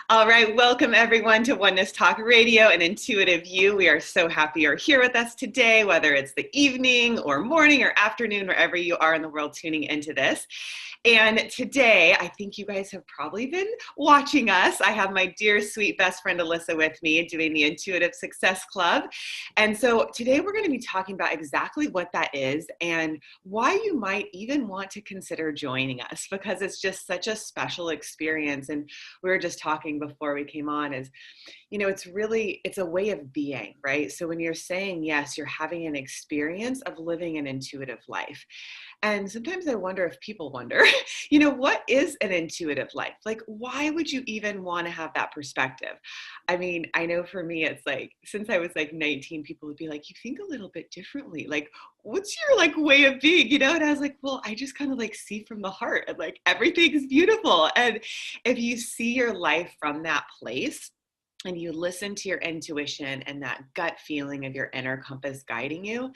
All right, welcome everyone to Oneness Talk Radio and Intuitive You. We are so happy you're here with us today, whether it's the evening or morning or afternoon, wherever you are in the world tuning into this. And today, I think you guys have probably been watching us. I have my dear, sweet best friend Alyssa with me doing the Intuitive Success Club. And so today we're going to be talking about exactly what that is and why you might even want to consider joining us, because it's just such a special experience. And we were just talking before we came on is, it's a way of being, right? So when you're saying yes, you're having an experience of living an intuitive life. And sometimes I wonder if people wonder, what is an intuitive life? Like, why would you even want to have that perspective? I mean, I know for me, it's like, since I was like 19, people would be like, you think a little bit differently. Like, what's your like way of being, And I was like, well, I just kind of like see from the heart and like everything is beautiful. And if you see your life from that place, and you listen to your intuition and that gut feeling of your inner compass guiding you,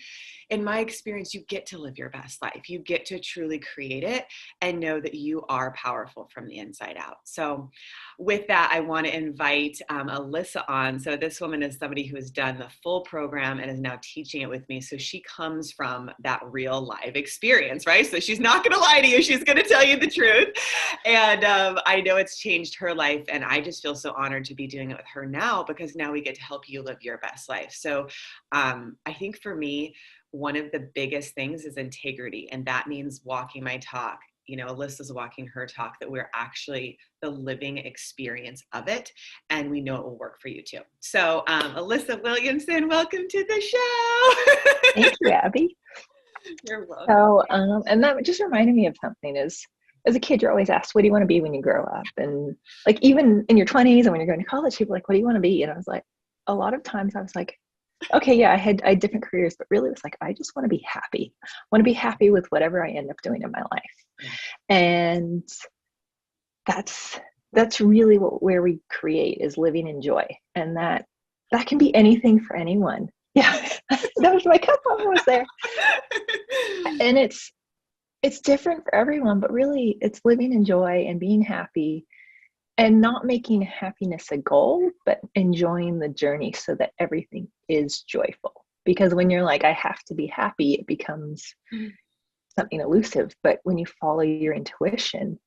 in my experience, you get to live your best life. You get to truly create it and know that you are powerful from the inside out. So with that, I want to invite Alyssa on. So this woman is somebody who has done the full program and is now teaching it with me. So she comes from that real live experience, right? So she's not going to lie to you. She's going to tell you the truth. And I know it's changed her life. And I just feel so honored to be doing it with her now, because now we get to help you live your best life. So I think for me, one of the biggest things is integrity. And that means walking my talk. Alyssa's walking her talk, that we're actually the living experience of it. And we know it will work for you too. So Alyssa Williamson, welcome to the show. Thank you, Abby. You're welcome. So, and that just reminded me of something is, as a kid, you're always asked, what do you want to be when you grow up? And like, even in your 20s and when you're going to college, people are like, what do you want to be? And I was like, a lot of times I was like, okay, yeah, I had different careers, but really it was like, I just want to be happy. I want to be happy with whatever I end up doing in my life. And that's really where we create, is living in joy. And that can be anything for anyone. Yeah, that was my cup almost there. And it's different for everyone, but really it's living in joy and being happy, and not making happiness a goal, but enjoying the journey so that everything is joyful. Because when you're like, I have to be happy, it becomes something elusive. But when you follow your intuition,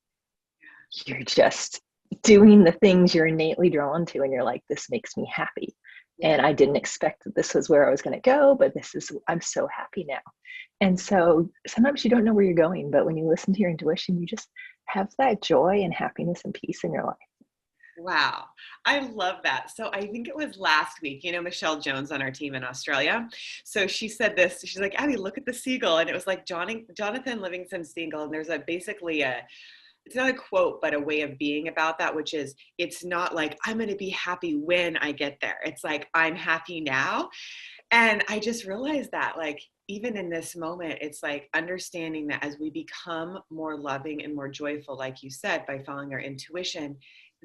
you're just doing the things you're innately drawn to, and you're like, this makes me happy. And I didn't expect that this was where I was going to go, but I'm so happy now. And so sometimes you don't know where you're going, but when you listen to your intuition, you just have that joy and happiness and peace in your life. Wow. I love that. So I think it was last week, Michelle Jones on our team in Australia. So she said this, she's like, Abby, look at the seagull. And it was like Jonathan Livingston Seagull. And there's it's not a quote, but a way of being about that, which is, it's not like, I'm going to be happy when I get there. It's like, I'm happy now. And I just realized that, like, even in this moment, it's like understanding that as we become more loving and more joyful, like you said, by following our intuition,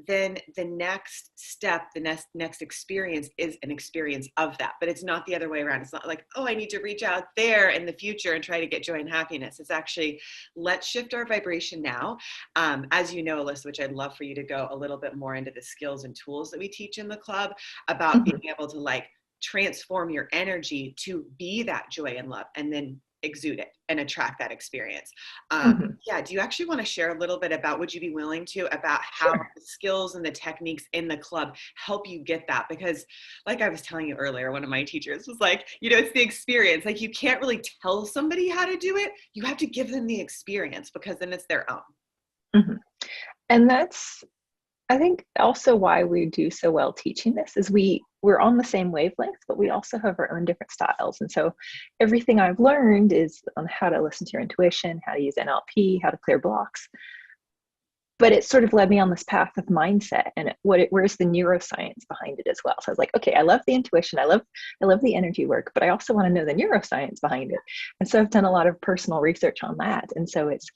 then the next step, the next experience is an experience of that. But it's not the other way around. It's not like, oh, I need to reach out there in the future and try to get joy and happiness. It's actually, let's shift our vibration now. As you know, Alyssa, which I'd love for you to go a little bit more into the skills and tools that we teach in the club about being able to like transform your energy to be that joy and love, and then exude it and attract that experience. Yeah. Do you actually want to share a little bit about, would you be willing to, about how the skills and the techniques in the club help you get that? Because like I was telling you earlier, one of my teachers was like, it's the experience. Like, you can't really tell somebody how to do it. You have to give them the experience, because then it's their own. And that's, I think, also why we do so well teaching this, is we're on the same wavelength, but we also have our own different styles. And so everything I've learned is on how to listen to your intuition, how to use NLP, how to clear blocks. But it sort of led me on this path of mindset and where's the neuroscience behind it as well. So I was like, okay, I love the intuition. I love the energy work, but I also want to know the neuroscience behind it. And so I've done a lot of personal research on that. And so it's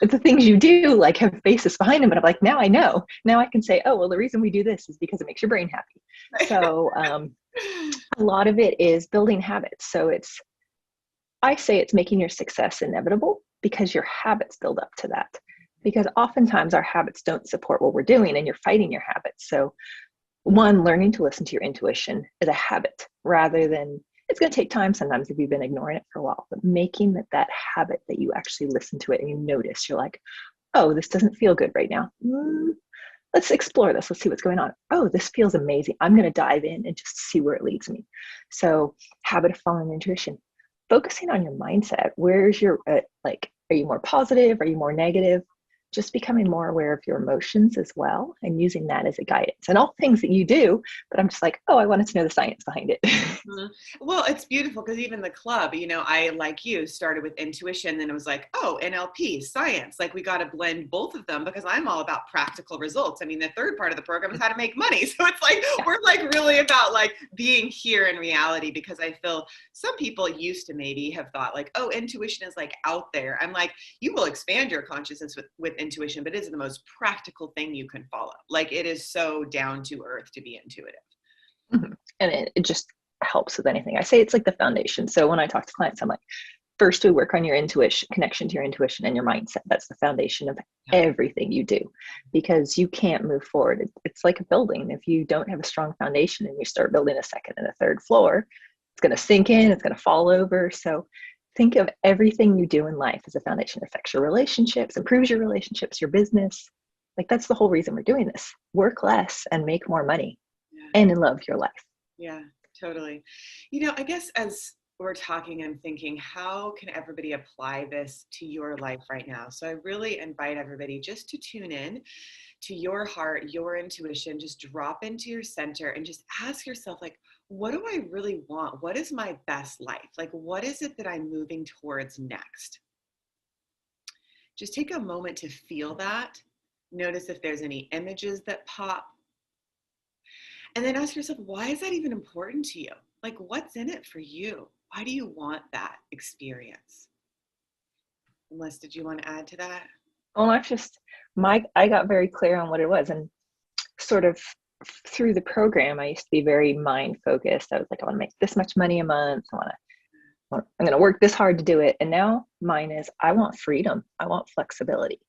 the things you do like have basis behind them. And I'm like, now I know. Now I can say, oh, well, the reason we do this is because it makes your brain happy. So a lot of it is building habits. So I say it's making your success inevitable, because your habits build up to that. because oftentimes our habits don't support what we're doing and you're fighting your habits. So one, learning to listen to your intuition is a habit rather than, it's going to take time sometimes if you've been ignoring it for a while, but making that habit that you actually listen to it and you notice, you're like, oh, this doesn't feel good right now. Let's explore this. Let's see what's going on. Oh, this feels amazing. I'm going to dive in and just see where it leads me. So habit of following intuition, focusing on your mindset. Where's your, like, are you more positive? Are you more negative? Just becoming more aware of your emotions as well and using that as a guidance and all things that you do. But I'm just like, oh, I wanted to know the science behind it. Well, it's beautiful because even the club, you know, I, like you, started with intuition, then it was like, oh, NLP, science, like we got to blend both of them because I'm all about practical results. I mean, the third part of the program is how to make money. So it's like, we're like really about like being here in reality, because I feel some people used to maybe have thought like, oh, intuition is like out there. I'm like, you will expand your consciousness with intuition, but it is the most practical thing you can follow. Like it is so down to earth to be intuitive. Mm-hmm. And it just helps with anything. I say it's like the foundation. So when I talk to clients, I'm like, first we work on your intuition, connection to your intuition and your mindset. That's the foundation of everything you do, because you can't move forward. It's like a building. If you don't have a strong foundation and you start building a second and a third floor, it's going to sink in, it's going to fall over. So think of everything you do in life as a foundation. It affects your relationships, improves your relationships, your business. Like that's the whole reason we're doing this. Work less and make more money and love your life. Yeah, totally. You know, I guess as we're talking, I'm thinking, how can everybody apply this to your life right now? So I really invite everybody just to tune in to your heart, your intuition, just drop into your center and just ask yourself, like, what do I really want? What is my best life? Like, what is it that I'm moving towards next? Just take a moment to feel that. Notice if there's any images that pop. And then ask yourself, why is that even important to you? Like, what's in it for you? Why do you want that experience? Melissa, did you want to add to that? Well, I got very clear on what it was. And sort of through the program, I used to be very mind focused. I was like, I want to make this much money a month. I'm going to work this hard to do it. And now mine is, I want freedom. I want flexibility.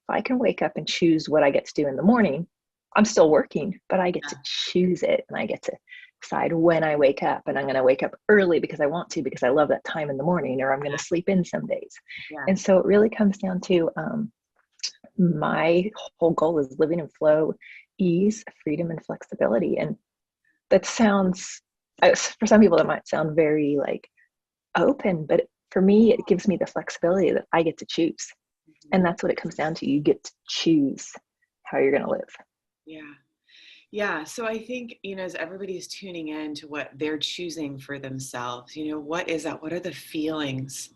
If I can wake up and choose what I get to do in the morning, I'm still working, but I get to choose it, and I get to decide when I wake up. And I'm going to wake up early because I want to, because I love that time in the morning, or I'm going to sleep in some days. And so it really comes down to my whole goal is living in flow, ease, freedom, and flexibility. And that sounds, for some people, that might sound very like open, but for me, it gives me the flexibility that I get to choose. And that's what it comes down to. You get to choose how you're going to live. Yeah. Yeah. So I think, you know, as everybody's tuning in to what they're choosing for themselves, you know, what is that? What are the feelings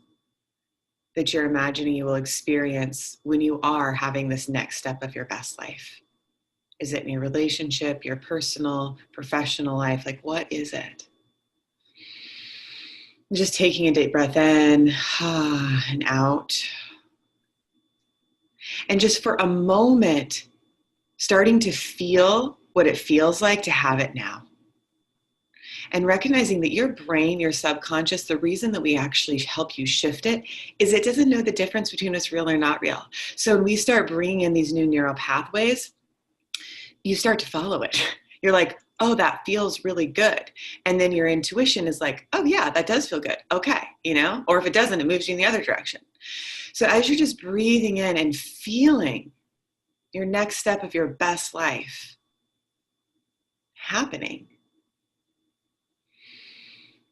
that you're imagining you will experience when you are having this next step of your best life? Is it in your relationship, your personal, professional life? Like, what is it? Just taking a deep breath in and out. And just for a moment, starting to feel what it feels like to have it now. And recognizing that your brain, your subconscious, the reason that we actually help you shift it is it doesn't know the difference between what's real or not real. So when we start bringing in these new neural pathways, you start to follow it. You're like, oh, that feels really good. And then your intuition is like, oh yeah, that does feel good. Okay, you know, or if it doesn't, it moves you in the other direction. So as you're just breathing in and feeling your next step of your best life happening,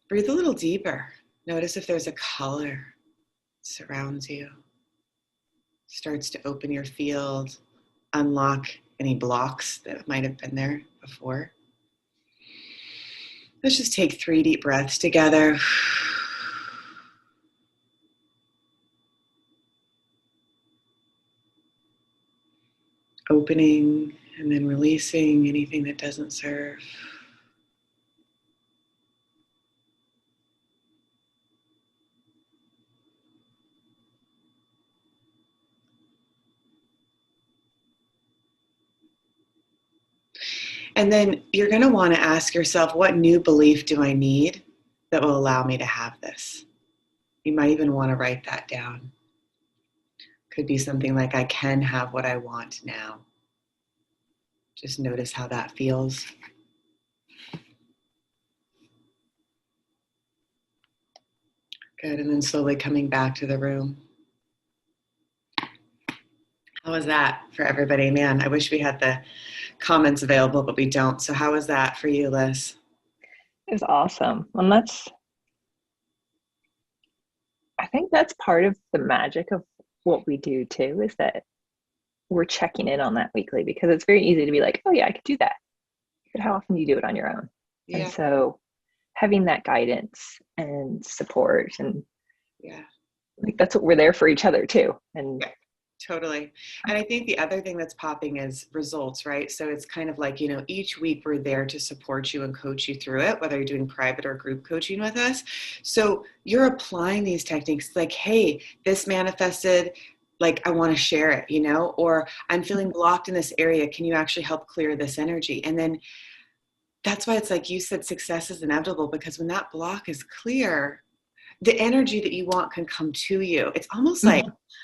breathe a little deeper. Notice if there's a color that surrounds you. Starts to open your field, unlock any blocks that might have been there before. Let's just take 3 deep breaths together. Opening and then releasing anything that doesn't serve. And then you're going to want to ask yourself, what new belief do I need that will allow me to have this? You might even want to write that down. Could be something like, I can have what I want now. Just notice how that feels. Good, and then slowly coming back to the room. How was that for everybody? Man, I wish we had the comments available, but we don't. So how was that for you, Liz? It was awesome. And I think that's part of the magic of what we do too, is that we're checking in on that weekly, because it's very easy to be like, oh yeah, I could do that. But how often do you do it on your own? Yeah. And so having that guidance and support, and like, that's what we're there for each other too. And totally. And I think the other thing that's popping is results, right? So it's kind of like, each week we're there to support you and coach you through it, whether you're doing private or group coaching with us. So you're applying these techniques like, hey, this manifested, like, I want to share it, or I'm feeling blocked in this area. Can you actually help clear this energy? And then that's why it's like you said, success is inevitable, because when that block is clear, the energy that you want can come to you. It's almost like,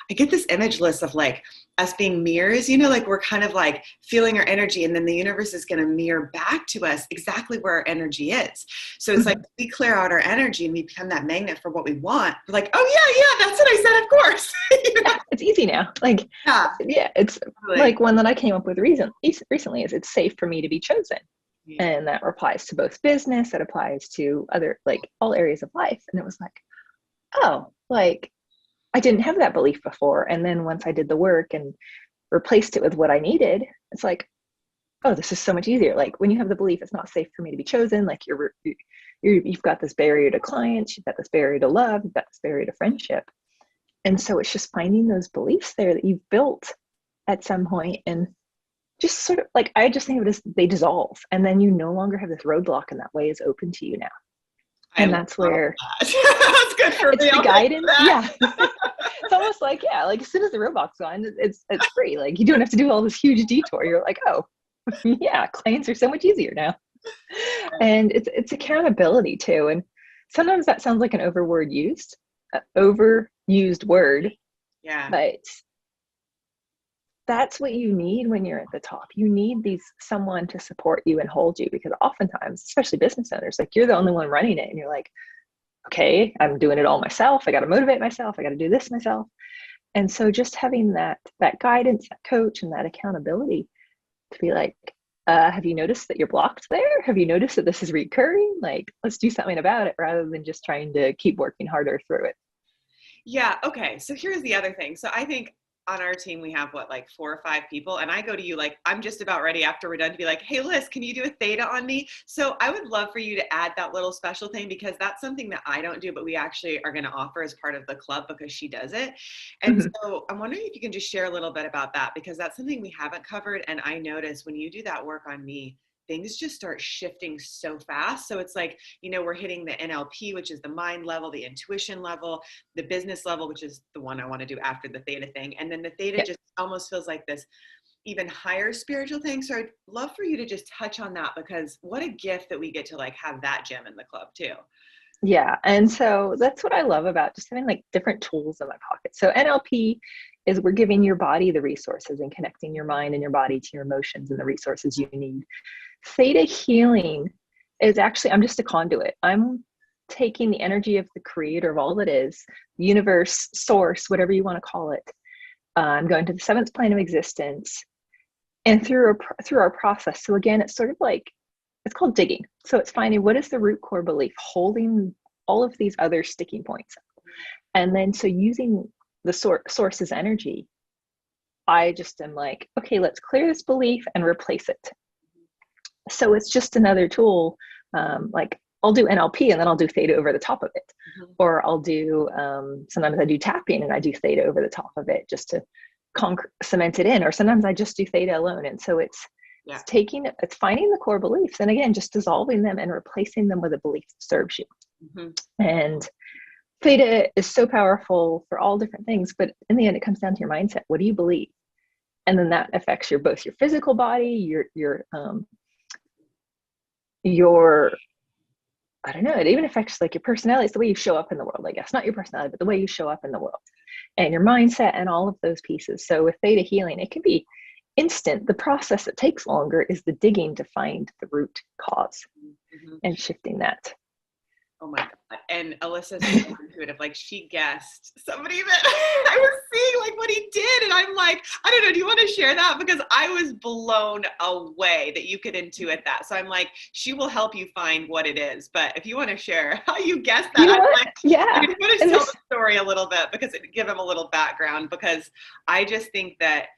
I get this image list of like us being mirrors, like we're kind of like feeling our energy, and then the universe is going to mirror back to us exactly where our energy is. So it's like we clear out our energy and we become that magnet for what we want. We're like, oh yeah, that's what I said, of course. Yeah, it's easy now. Like, it's totally. Like one that I came up with recently is, it's safe for me to be chosen. Yeah. And that applies to both business, that applies to other, like, all areas of life. And it was like, oh, like, I didn't have that belief before. And then once I did the work and replaced it with what I needed, it's like, oh, this is so much easier. Like, when you have the belief it's not safe for me to be chosen, like you've got this barrier to clients, you've got this barrier to love, you've got this barrier to friendship. And so it's just finding those beliefs there that you've built at some point, and just sort of like, I just think of it as they dissolve, and then you no longer have this roadblock, and that way is open to you now. And that's where that's good for it's me. The guidance. Yeah. It's almost like, as soon as the roadblock's gone, it's free. Like, you don't have to do all this huge detour. You're like, oh yeah, clients are so much easier now. And it's accountability too. And sometimes that sounds like an overused word. Yeah. But that's what you need when you're at the top. You need someone to support you and hold you, because oftentimes, especially business owners, like, you're the only one running it, and you're like, okay, I'm doing it all myself. I got to motivate myself. I got to do this myself. And so just having that guidance, that coach, and that accountability to be like, have you noticed that you're blocked there? Have you noticed that this is recurring? Like, let's do something about it, rather than just trying to keep working harder through it. Yeah. Okay. So here's the other thing. So I think on our team, we have like 4 or 5 people. And I go to you, like, I'm just about ready after we're done to be like, hey, Liz, can you do a theta on me? So I would love for you to add that little special thing, because that's something that I don't do, but we actually are going to offer as part of the club, because she does it. And so I'm wondering if you can just share a little bit about that, because that's something we haven't covered. And I notice when you do that work on me, things just start shifting so fast. So it's like, we're hitting the NLP, which is the mind level, the intuition level, the business level, which is the one I want to do after the theta thing. And then the theta just almost feels like this even higher spiritual thing. So I'd love for you to just touch on that, because what a gift that we get to like have that gem in the club too. Yeah. And so that's what I love about just having like different tools in my pocket. So NLP is, we're giving your body the resources and connecting your mind and your body to your emotions and the resources you need. Theta Healing is actually, I'm just a conduit. I'm taking the energy of the creator of all that is, universe, source, whatever you want to call it. I'm going to the 7th plane of existence, and through our process. So again, it's sort of like, it's called digging. So it's finding what is the root core belief holding all of these other sticking points. And then, so using the source's energy, I just am like, okay, let's clear this belief and replace it. So it's just another tool. Like, I'll do NLP and then I'll do theta over the top of it. Or I'll do, sometimes I do tapping and I do theta over the top of it, just to cement it in. Or sometimes I just do theta alone. And so it's finding the core beliefs, and again, just dissolving them and replacing them with a belief that serves you. And theta is so powerful for all different things, but in the end, it comes down to your mindset. What do you believe? And then that affects both your physical body, your I don't know, it even affects like your personality. It's the way you show up in the world, I guess. Not your personality, but the way you show up in the world. and your mindset and all of those pieces. So with Theta Healing, it can be instant. The process that takes longer is the digging to find the root cause and shifting that. Oh my God. And Alyssa's so intuitive. Like, she guessed somebody that I was seeing, like, what he did. And I'm like, I don't know, do you want to share that? Because I was blown away that you could intuit that. So I'm like, she will help you find what it is. But if you want to share how you guessed that, I'm like, yeah. I just want to tell the story a little bit, because it give him a little background, because I just think that,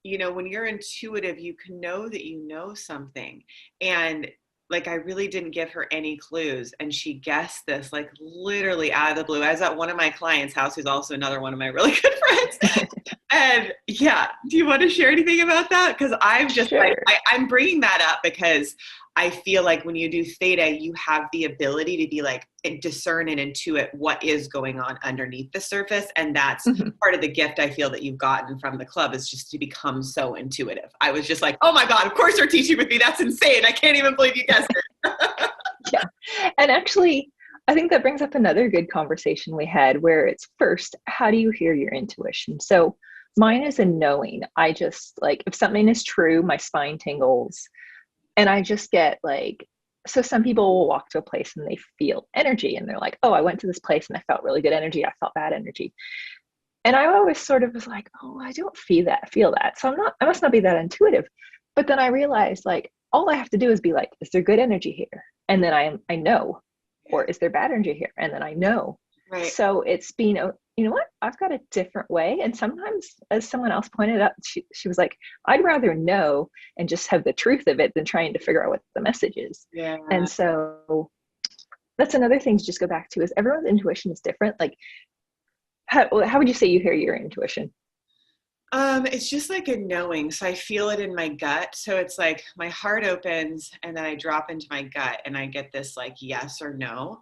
you know, when you're intuitive, you can know that you know something. And like, I really didn't give her any clues, and she guessed this, like, literally out of the blue. I was at one of my clients' house, who's also another one of my really good friends. And yeah, do you want to share anything about that? Because I'm just Sure. like, I'm bringing that up because I feel like when you do theta, you have the ability to be like, discern and intuit what is going on underneath the surface. And that's part of the gift I feel that you've gotten from the club, is just to become so intuitive. I was just like, oh my God, of course you're teaching with me. That's insane. I can't even believe you guessed it. Yeah. And actually, I think that brings up another good conversation we had, where it's first, how do you hear your intuition? So mine is a knowing. I just, like, if something is true, my spine tingles. And I just get like, so some people will walk to a place and they feel energy, and they're like, oh, I went to this place and I felt really good energy. I felt bad energy. And I always sort of was like, oh, I don't feel that. So I must not be that intuitive. But then I realized, like, all I have to do is be like, is there good energy here? And then I know. Or is there bad energy here? And then I know. Right. So it's being, you know what, I've got a different way. And sometimes, as someone else pointed out, she was like, I'd rather know and just have the truth of it than trying to figure out what the message is. Yeah. And so that's another thing to just go back to, is everyone's intuition is different. Like, how would you say you hear your intuition? It's just like a knowing. So I feel it in my gut. So it's like my heart opens and then I drop into my gut and I get this like yes or no.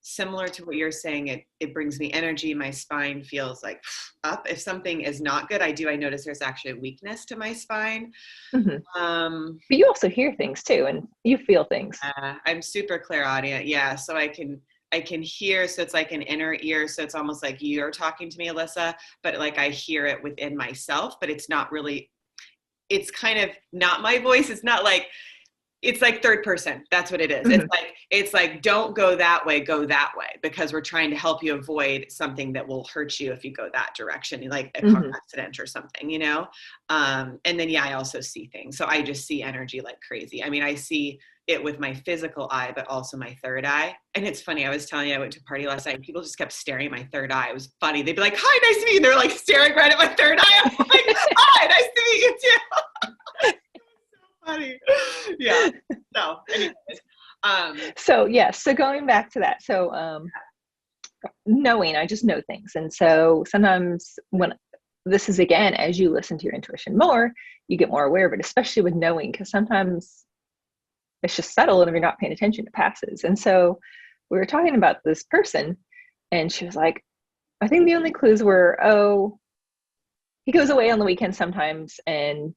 Similar to what you're saying, it brings me energy. My spine feels like up. If something is not good, I notice there's actually a weakness to my spine. But you also hear things too, and you feel things. I'm super clairaudient. Yeah. So I can hear, so it's like an inner ear. So it's almost like you're talking to me, Alyssa, but like I hear it within myself, but it's not really, it's kind of not my voice. It's not like, it's like third person. That's what it is. It's like, don't go that way, go that way, because we're trying to help you avoid something that will hurt you if you go that direction, like a car accident or something, you know? And then, yeah, I also see things. So I just see energy like crazy. I mean, I see it with my physical eye, but also my third eye. And it's funny. I was telling you, I went to a party last night and people just kept staring at my third eye. It was funny. They'd be like, hi, nice to meet you. And they're like staring right at my third eye. I'm like, hi, nice to meet you too. Funny. Yeah. So anyways. So yes. So going back to that. So knowing, I just know things. And so sometimes when this is, again, as you listen to your intuition more, you get more aware of it, especially with knowing, because sometimes it's just subtle, and if you're not paying attention, it passes. And so we were talking about this person, and she was like, I think the only clues were, oh, he goes away on the weekend sometimes and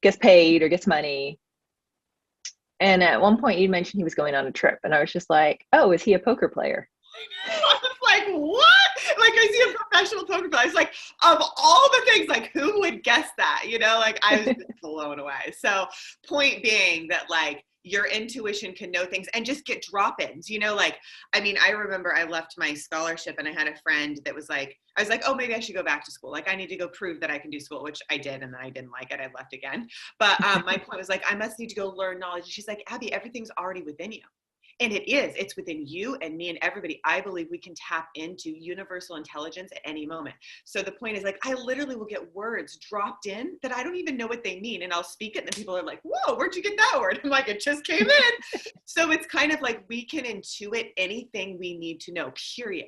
gets paid or gets money. And at one point you mentioned he was going on a trip, and I was just like, oh, is he a poker player? I was like, what? Like, I see a professional poker player. I was like, of all the things, like, who would guess that? You know, like, I was just blown away. So point being that, like, your intuition can know things and just get drop-ins, you know, like, I mean, I remember I left my scholarship and I had a friend that was like, I was like, oh, maybe I should go back to school. Like, I need to go prove that I can do school, which I did. And then I didn't like it. I left again. But my point was like, I must need to go learn knowledge. And she's like, Abby, everything's already within you. And it's within you and me and everybody. I believe we can tap into universal intelligence at any moment. So the point is, like, I literally will get words dropped in that I don't even know what they mean. And I'll speak it. And then people are like, whoa, where'd you get that word? I'm like, it just came in. So it's kind of like we can intuit anything we need to know, period.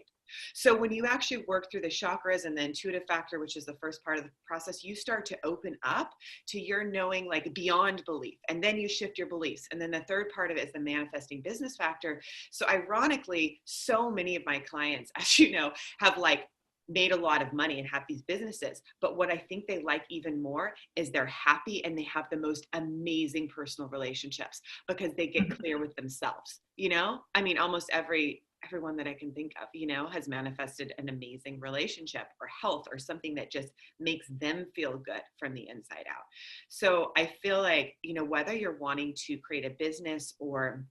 So when you actually work through the chakras and the intuitive factor, which is the first part of the process, you start to open up to your knowing, like, beyond belief. And then you shift your beliefs. And then the third part of it is the manifesting business factor. So ironically, so many of my clients, as you know, have like made a lot of money and have these businesses. But what I think they like even more is they're happy and they have the most amazing personal relationships because they get clear with themselves. You know, I mean, almost every everyone that I can think of, has manifested an amazing relationship or health or something that just makes them feel good from the inside out. So I feel like, whether you're wanting to create a business or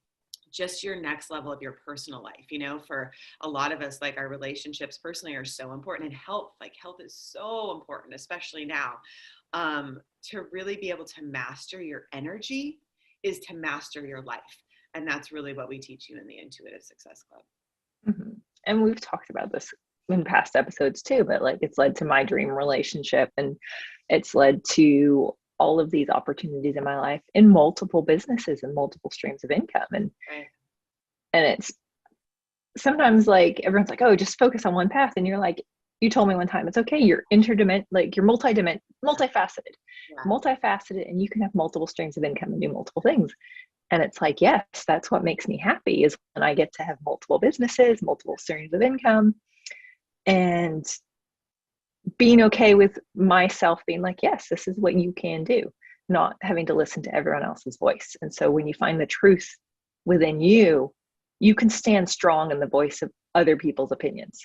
just your next level of your personal life, for a lot of us, like our relationships personally are so important, and health is so important, especially now. To really be able to master your energy is to master your life. And that's really what we teach you in the Intuitive Success Club. Mm-hmm. And we've talked about this in past episodes too, but like it's led to my dream relationship, and it's led to all of these opportunities in my life in multiple businesses and multiple streams of income. And Right. and it's sometimes like everyone's like, oh, just focus on one path. And you're like, you told me one time, it's okay, you're like you're multifaceted, and you can have multiple streams of income and do multiple things. And it's like, yes, that's what makes me happy, is when I get to have multiple businesses, multiple streams of income, and being okay with myself being like, yes, this is what you can do, not having to listen to everyone else's voice. And so when you find the truth within you, you can stand strong in the voice of other people's opinions.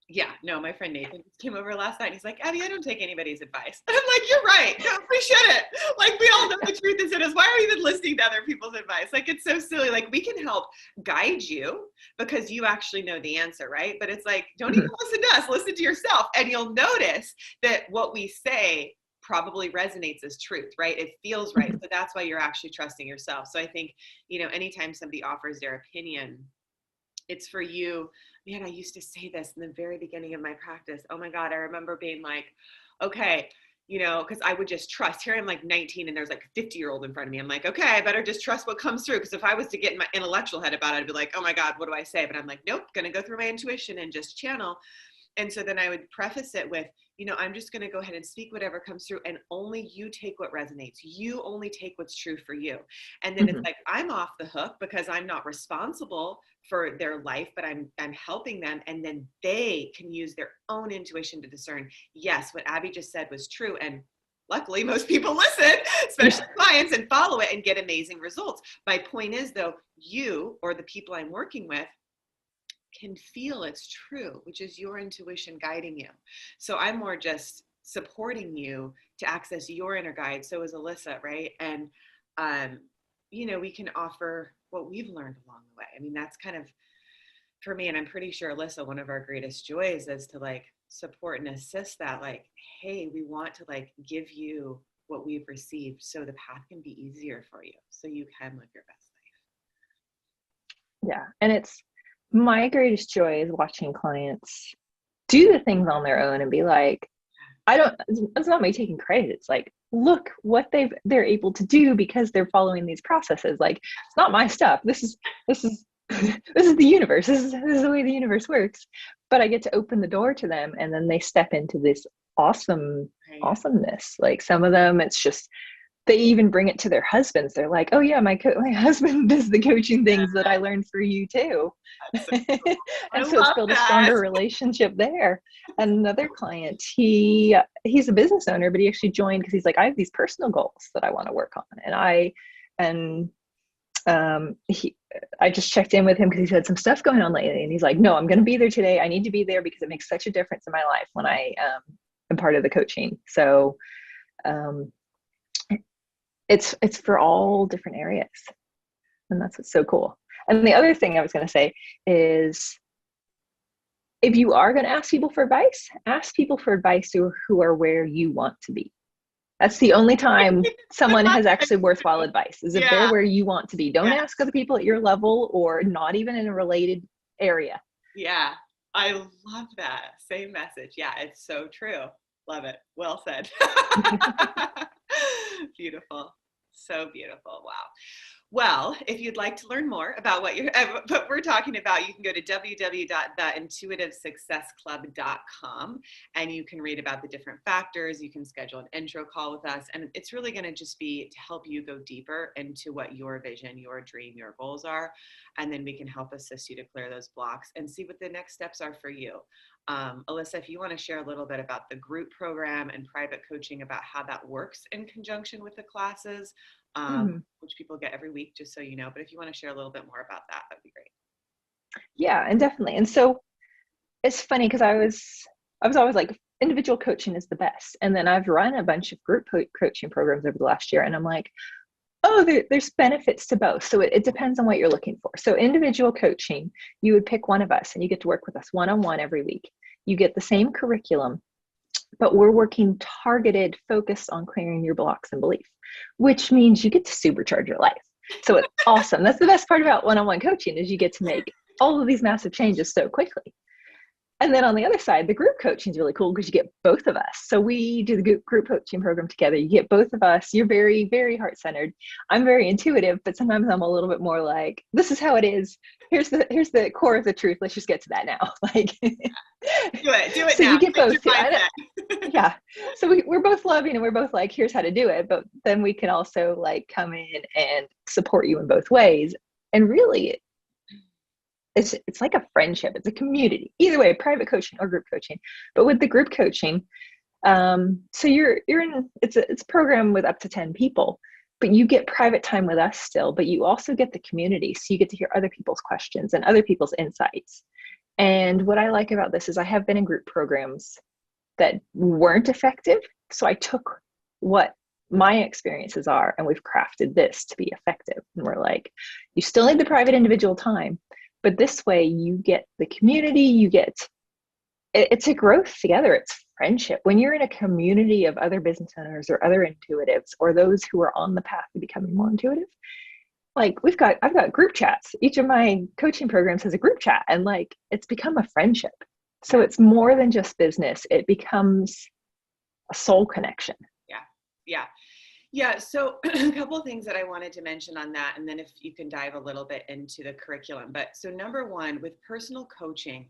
Yeah, no, my friend Nathan came over last night. He's like, Abby, I don't take anybody's advice. And I'm like, you're right. No, we shouldn't. Like, we all know the truth is in us. Why are we even listening to other people's advice? Like, it's so silly. Like, we can help guide you because you actually know the answer, right? But it's like, don't even listen to us. Listen to yourself. And you'll notice that what we say probably resonates as truth, right? It feels right. So that's why you're actually trusting yourself. So I think, anytime somebody offers their opinion, it's for you. Man, I used to say this in the very beginning of my practice. Oh my God, I remember being like, okay, because I would just trust. Here I'm like 19 and there's like a 50-year-old in front of me. I'm like, okay, I better just trust what comes through. Because if I was to get in my intellectual head about it, I'd be like, oh my God, what do I say? But I'm like, nope, going to go through my intuition and just channel. And so then I would preface it with, I'm just going to go ahead and speak whatever comes through, and only you take what resonates. You only take what's true for you. And then it's like, I'm off the hook because I'm not responsible for their life, but I'm helping them. And then they can use their own intuition to discern, yes, what Abby just said was true. And luckily, most people listen, especially clients, and follow it and get amazing results. My point is, though, you or the people I'm working with can feel it's true, which is your intuition guiding you. So I'm more just supporting you to access your inner guide. So is Alyssa, right? And, we can offer what we've learned along the way. I mean, that's kind of, for me, and I'm pretty sure Alyssa, one of our greatest joys is to like support and assist that, like, hey, we want to like give you what we've received so the path can be easier for you so you can live your best life. Yeah. And it's my greatest joy is watching clients do the things on their own and be like, it's not me taking credit. It's like, look what they're able to do because they're following these processes. Like, it's not my stuff. This is this is the universe. This is the way the universe works. But I get to open the door to them, and then they step into this awesomeness. Like, some of them, it's just, they even bring it to their husbands. They're like, oh yeah, my husband does the coaching things that I learned for you too. So cool. And so it's built a stronger relationship there. And another client, he's a business owner, but he actually joined because he's like, I have these personal goals that I want to work on. I just checked in with him because he's had some stuff going on lately, and he's like, no, I'm going to be there today. I need to be there because it makes such a difference in my life when I am part of the coaching. So it's for all different areas, and that's what's so cool. And the other thing I was going to say is, if you are going to ask people for advice who are where you want to be. That's the only time someone has actually worthwhile advice, is if they're where you want to be. Don't ask other people at your level or not even in a related area. Yeah, I love that. Same message. Yeah, it's so true. Love it. Well said. Beautiful. So beautiful. Wow. Well, if you'd like to learn more about what we're talking about, you can go to www.theintuitivesuccessclub.com, and you can read about the different factors. You can schedule an intro call with us, and it's really going to just be to help you go deeper into what your vision, your dream, your goals are, and then we can help assist you to clear those blocks and see what the next steps are for you. Alyssa, if you want to share a little bit about the group program and private coaching, about how that works in conjunction with the classes, which people get every week, just so you know. But if you want to share a little bit more about that, that'd be great. Yeah, and definitely. And so it's funny because I was always like, individual coaching is the best. And then I've run a bunch of group coaching programs over the last year, and I'm like, oh, there's benefits to both. So it depends on what you're looking for. So individual coaching, you would pick one of us and you get to work with us one-on-one every week. You get the same curriculum, but we're working targeted, focused on clearing your blocks and belief, which means you get to supercharge your life. So it's awesome. That's the best part about one-on-one coaching, is you get to make all of these massive changes so quickly. And then on the other side, the group coaching is really cool because you get both of us. So we do the group coaching program together. You get both of us. You're very, very heart-centered. I'm very intuitive, but sometimes I'm a little bit more like, this is how it is. Here's the core of the truth. Let's just get to that now. Like, do it so now. you get both. Yeah. So we're both loving, and we're both like, here's how to do it. But then we can also like come in and support you in both ways. And really, it's like a friendship. It's a community. Either way, private coaching or group coaching. But with the group coaching, so you're in, it's a program with up to 10 people, but you get private time with us still, but you also get the community. So you get to hear other people's questions and other people's insights. And what I like about this is I have been in group programs that weren't effective. So I took what my experiences are, and we've crafted this to be effective. And we're like, you still need the private individual time, but this way you get the community, you get, it's a growth together. It's friendship. When you're in a community of other business owners or other intuitives, or those who are on the path to becoming more intuitive, like I've got group chats. Each of my coaching programs has a group chat, and like, it's become a friendship. So it's more than just business. It becomes a soul connection. Yeah. Yeah. So a couple of things that I wanted to mention on that, and then if you can dive a little bit into the curriculum. But so number one, with personal coaching,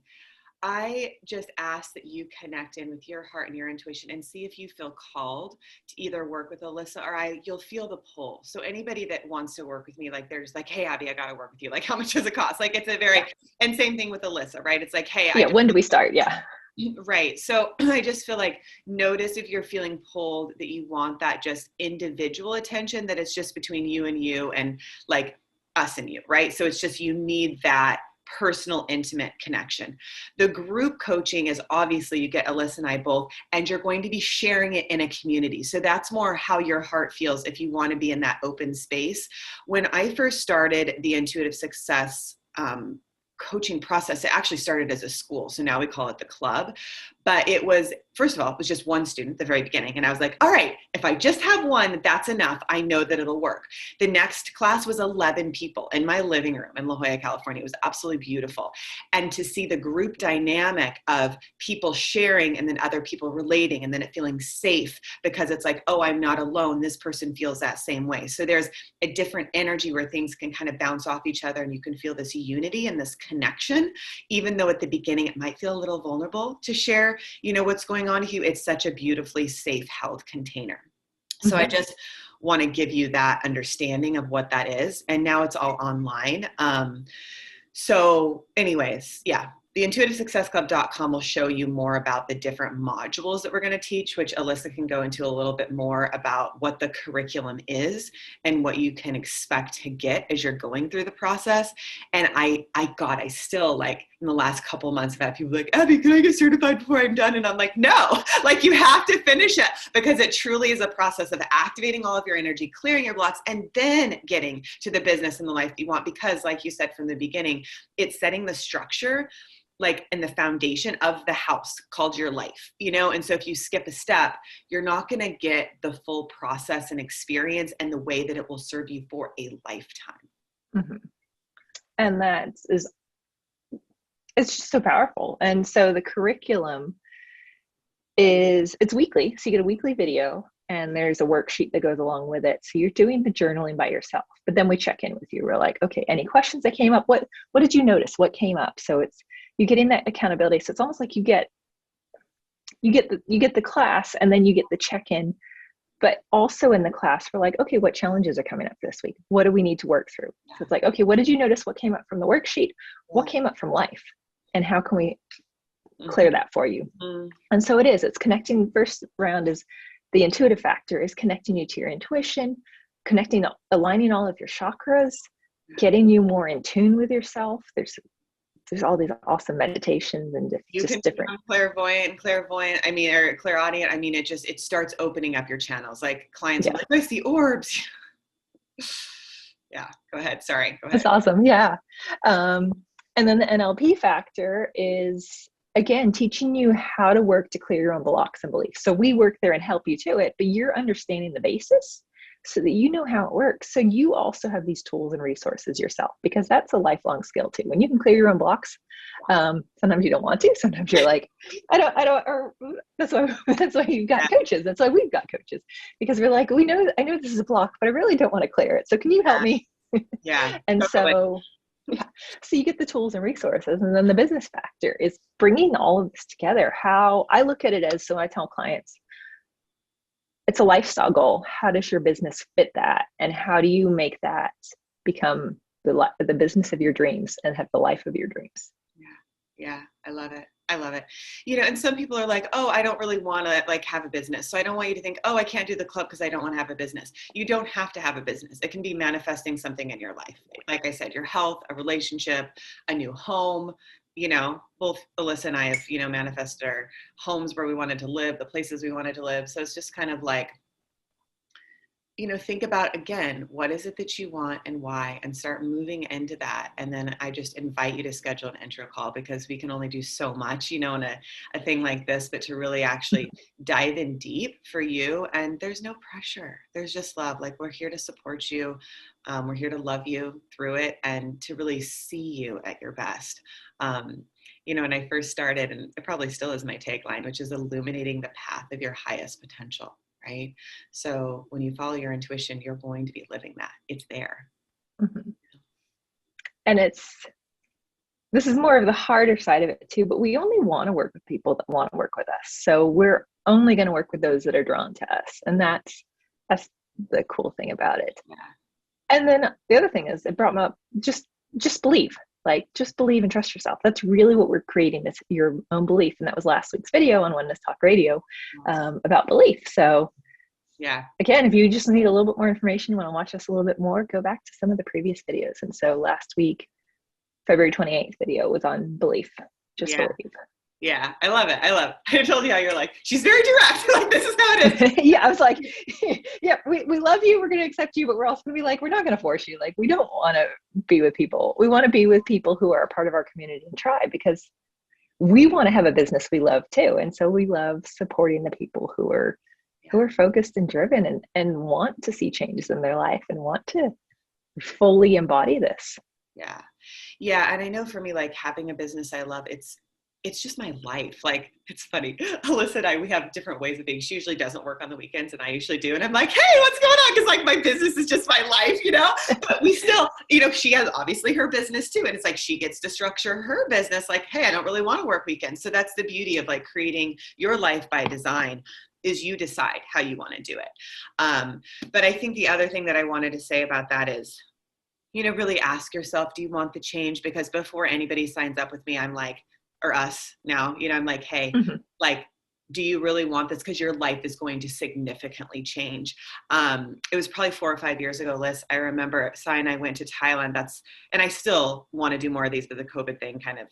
I just ask that you connect in with your heart and your intuition and see if you feel called to either work with Alyssa or you'll feel the pull. So anybody that wants to work with me, like there's like, hey, Abby, I got to work with you. Like, how much does it cost? Like, it's a very, and same thing with Alyssa, right? It's like, hey, when do we start? Yeah. Right. So I just feel like, notice if you're feeling pulled that you want that just individual attention, that it's just between you and like us and you, right? So it's just, you need that personal, intimate connection. The group coaching is obviously, you get Alyssa and I both, and you're going to be sharing it in a community. So that's more how your heart feels if you want to be in that open space. When I first started the Intuitive Success coaching process, it actually started as a school. So now we call it the club. But it was, first of all, it was just one student at the very beginning. And I was like, all right, if I just have one, that's enough. I know that it'll work. The next class was 11 people in my living room in La Jolla, California. It was absolutely beautiful. And to see the group dynamic of people sharing and then other people relating, and then it feeling safe because it's like, oh, I'm not alone. This person feels that same way. So there's a different energy where things can kind of bounce off each other, and you can feel this unity and this connection, even though at the beginning it might feel a little vulnerable to share, what's going on here. It's such a beautifully safe, held container. So I just want to give you that understanding of what that is. And now it's all online. So anyways, yeah, the intuitivesuccessclub.com will show you more about the different modules that we're going to teach, which Alyssa can go into a little bit more about what the curriculum is and what you can expect to get as you're going through the process. And I still, like, in the last couple of months, I've had people like, Abby, can I get certified before I'm done? And I'm like, no, like, you have to finish it, because it truly is a process of activating all of your energy, clearing your blocks, and then getting to the business and the life that you want. Because like you said from the beginning, it's setting the structure, like, in the foundation of the house called your life, and so if you skip a step, you're not going to get the full process and experience and the way that it will serve you for a lifetime. Mm-hmm. And it's just so powerful. And so the curriculum it's weekly. So you get a weekly video, and there's a worksheet that goes along with it. So you're doing the journaling by yourself, but then we check in with you. We're like, okay, any questions that came up? What did you notice? What came up? So you're getting that accountability. So it's almost like you get the class, and then you get the check-in. But also in the class, we're like, okay, what challenges are coming up this week? What do we need to work through? So it's like, okay, what did you notice? What came up from the worksheet? What came up from life? And how can we clear that for you? And so it's connecting. First round is the intuitive factor, is connecting you to your intuition, aligning all of your chakras, getting you more in tune with yourself. There's there's all these awesome meditations and You can just different. become clairvoyant, I mean, or clairaudient. I mean, it starts opening up your channels. Like clients are like, I see orbs. Yeah, go ahead. Sorry, go ahead. That's awesome. Yeah. And then the NLP factor is, again, teaching you how to work to clear your own blocks and beliefs. So we work there and help you to it, but you're understanding the basis so that you know how it works. So you also have these tools and resources yourself, because that's a lifelong skill too. When you can clear your own blocks, sometimes you don't want to, sometimes you're like, I don't, or that's why you've got coaches. That's why we've got coaches, because we're like, I know this is a block, but I really don't want to clear it. So can you help me? Yeah. And totally. so you get the tools and resources. And then the business factor is bringing all of this together. How I look at it as, so I tell clients, it's a lifestyle goal. How does your business fit that? And how do you make that become the business of your dreams and have the life of your dreams? Yeah. I love it. I love it. You know, and some people are like, oh, I don't really want to like have a business. So I don't want you to think, oh, I can't do the club because I don't want to have a business. You don't have to have a business. It can be manifesting something in your life. Like I said, your health, a relationship, a new home. You know, both Alyssa and I have, you know, manifested our homes where we wanted to live, the places we wanted to live. So it's just kind of like, you know, think about, again, what is it that you want and why, and start moving into that. And then I just invite you to schedule an intro call, because we can only do so much, you know, in a thing like this, but to really actually dive in deep for you. And there's no pressure. There's just love. Like, we're here to support you. We're here to love you through it and to really see you at your best. You know, when I first started, and it probably still is my tagline, which is illuminating the path of your highest potential. Right? So when you follow your intuition, you're going to be living that. It's there. Mm-hmm. And this is more of the harder side of it too, but we only want to work with people that want to work with us. So we're only going to work with those that are drawn to us. And that's the cool thing about it. Yeah. And then the other thing is, it brought me up, just believe. Like, just believe and trust yourself. That's really what we're creating, is your own belief. And that was last week's video on Oneness Talk Radio about belief. So yeah, again, if you just need a little bit more information, you want to watch us a little bit more, go back to some of the previous videos. And so last week, February 28th video was on belief. Just believe. Yeah, I love it. I told you how you're like, she's very direct. Like, this is how it is. Yeah, I was like, yeah, we love you. We're going to accept you, but we're also going to be like, we're not going to force you. Like, we don't want to be with people. We want to be with people who are a part of our community and tribe, because we want to have a business we love too. And so we love supporting the people who are focused and driven and want to see changes in their life and want to fully embody this. Yeah. Yeah. And I know for me, like, having a business I love, it's just my life. Like, it's funny. Alyssa and we have different ways of being. She usually doesn't work on the weekends and I usually do. And I'm like, hey, what's going on? Because like, my business is just my life, you know, but we still, you know, she has obviously her business too. And it's like, she gets to structure her business. Like, hey, I don't really want to work weekends. So that's the beauty of like creating your life by design, is you decide how you want to do it. But I think the other thing that I wanted to say about that is, you know, really ask yourself, do you want the change? Because before anybody signs up with me, I'm like, or us now, you know, I'm like, hey, like, do you really want this? Because your life is going to significantly change. It was probably 4 or 5 years ago, Liz. I remember Sai and I went to Thailand. And I still want to do more of these, but the COVID thing kind of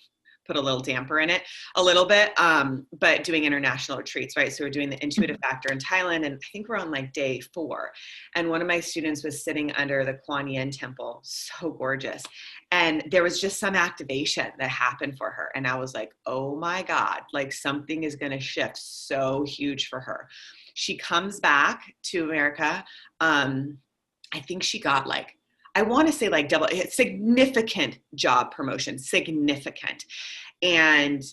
put a little damper in it a little bit, but doing international retreats, right? So we're doing the intuitive factor in Thailand, and I think we're on like day 4. And one of my students was sitting under the Kuan Yin temple, so gorgeous. And there was just some activation that happened for her. And I was like, oh my God, like something is going to shift so huge for her. She comes back to America. I think she got like, I want to say like double, significant job promotion, significant. And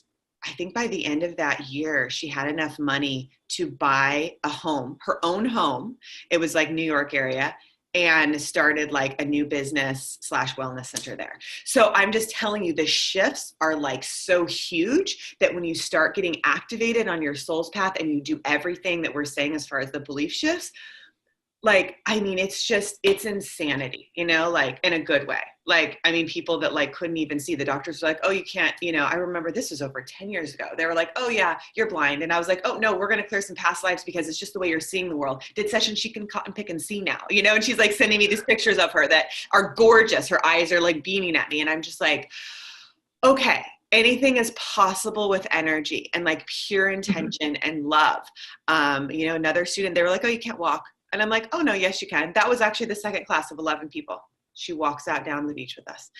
I think by the end of that year, she had enough money to buy a home, her own home. It was like New York area, and started like a new business / wellness center there. So I'm just telling you, the shifts are like so huge that when you start getting activated on your soul's path and you do everything that we're saying as far as the belief shifts, like, I mean, it's insanity, you know, like in a good way. Like, I mean, people that like couldn't even see, the doctors were like, oh, you can't, you know, I remember this was over 10 years ago. They were like, oh yeah, you're blind. And I was like, oh no, we're going to clear some past lives because it's just the way you're seeing the world. Did session, she can cut and pick and see now, you know? And she's like sending me these pictures of her that are gorgeous. Her eyes are like beaming at me. And I'm just like, okay, anything is possible with energy and like pure Mhm. intention and love. Another student, they were like, oh, you can't walk. And I'm like, oh no, yes, you can. That was actually the second class of 11 people. She walks out down the beach with us.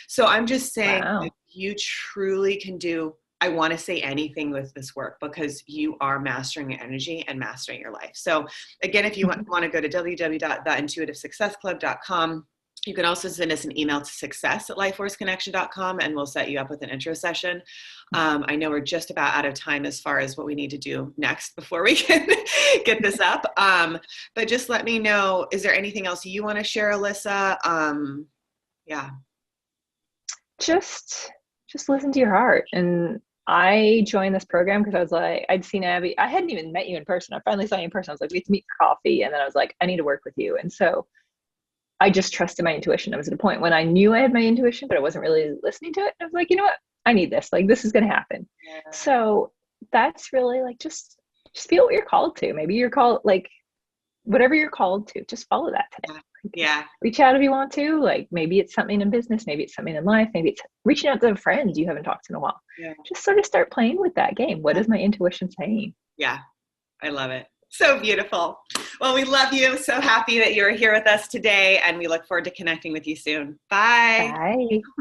So I'm just saying that Wow. you truly can do, I want to say anything with this work because you are mastering your energy and mastering your life. So again, if you Mhm. want to go to www.theintuitivesuccessclub.com, you can also send us an email to success@lifeforceconnection.com and we'll set you up with an intro session. I know we're just about out of time as far as what we need to do next before we can get this up. But just let me know, is there anything else you want to share, Alyssa? Yeah. Just listen to your heart. And I joined this program because I was like, I'd seen Abby. I hadn't even met you in person. I finally saw you in person. I was like, we have to meet for coffee. And then I was like, I need to work with you. And so I just trusted my intuition. I was at a point when I knew I had my intuition, but I wasn't really listening to it. I was like, you know what? I need this. Like, this is going to happen. So that's really like, just feel what you're called to. Maybe you're called, like, whatever you're called to, just follow that today. Yeah. Like, Yeah. reach out if you want to. Like, maybe it's something in business, maybe it's something in life, maybe it's reaching out to friends you haven't talked to in a while. Yeah. Just sort of start playing with that game. What is my intuition saying? Yeah. I love it. So beautiful. Well, we love you. So happy that you're here with us today, and we look forward to connecting with you soon. Bye. Bye.